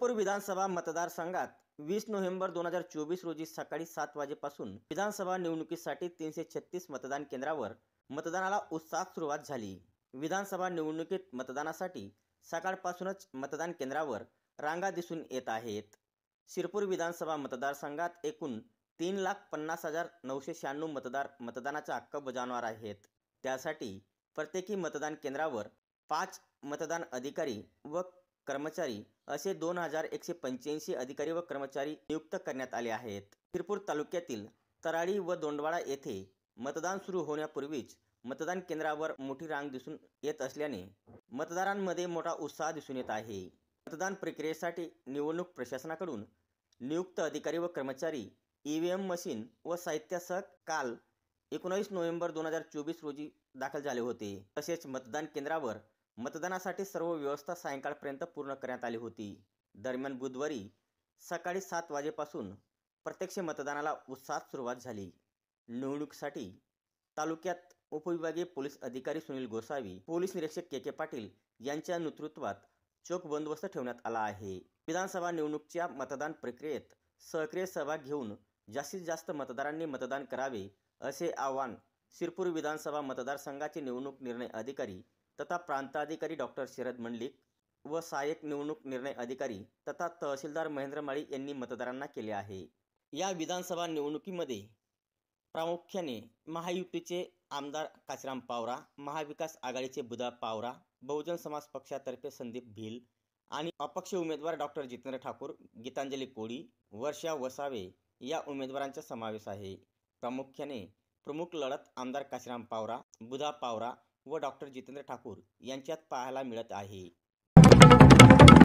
शिरपूर विधानसभा मतदारसंघात 20 नोव्हेंबर 2024 रोजी सकाळी 7 वाजेपासून विधानसभा निवडणुकीसाठी 336 मतदान केंद्रावर मतदानाला उत्साहात सुरुवात झाली। विधानसभा निवडणुकीत मतदानासाठी सकाळपासूनच मतदान केंद्रावर रांगा दिसून येत आहेत। शिरपूर विधानसभा मतदारसंघात एकूण 3,50,996 मतदार मतदानाचा हक्क बजावणार आहेत। त्यासाठी प्रत्येकी मतदान केंद्रावर 5 मतदान अधिकारी व कर्मचारी असे 2,185 अधिकारी व कर्मचारी नियुक्त करण्यात आले आहेत। शिरपूर तालुक्यातील तराळी व दोंडवाडा येथे मतदान सुरू होण्यापूर्वीच मतदान केंद्रावर मोठी रांग दिसून येत असल्याने मतदारांमध्ये मोठा उत्साह दिसून येत आहे। मतदान प्रक्रियेसाठी निवडणूक प्रशासनाकडून नियुक्त अधिकारी व कर्मचारी ईव्हीएम मशीन व साहित्यासह काल 19 नोव्हेंबर 2024 रोजी दाखल झाले होते। तसेच मतदान केंद्रावर मतदानासाठी सर्व व्यवस्था सायंकाळपर्यंत पूर्ण करण्यात आली होती। दरम्यान बुधवारी सकाळी 7 वाजेपासून प्रत्यक्ष मतदानाला उत्साहात सुरुवात झाली। निवडणुकीसाठी तालुक्यात उपविभागीय पोलीस अधिकारी सुनील गोसावी, पोलीस निरीक्षक के पाटील यांच्या नेतृत्वात चोख बंदोबस्त ठेवण्यात आला आहे। विधानसभा निवडणुकीच्या मतदान प्रक्रियेत सक्रिय सहभाग घेऊन जास्तीत जास्त मतदारांनी मतदान करावे असे आवाहन शिरपूर विधानसभा मतदारसंघाचे निवडणूक निर्णय अधिकारी तथा प्रांताधिकारी डॉक्टर शरद मंडलिक व सहाय्यक निवडणूक निर्णय अधिकारी तथा तहसीलदार महेंद्र माळी यांनी मतदारांना केले आहे। या विधानसभा निवडणुकीमध्ये प्रामुख्याने महायुतीचे आमदार काशीराम पावरा, महाविकास आघाडीचे बुधा पावरा, बहुजन समाज पक्षातर्फे संदीप भिल आणि अपक्ष उमेदवार डॉक्टर जितेंद्र ठाकूर, गीतांजली कोळी, वर्षा वसावे या उमेदवारांचा समावेश आहे। प्रामुख्याने प्रमुख लढत आमदार काशीराम पावरा, बुधा पावरा व डॉक्टर जितेंद्र ठाकूर यांच्यात पाहायला मिळत आहे।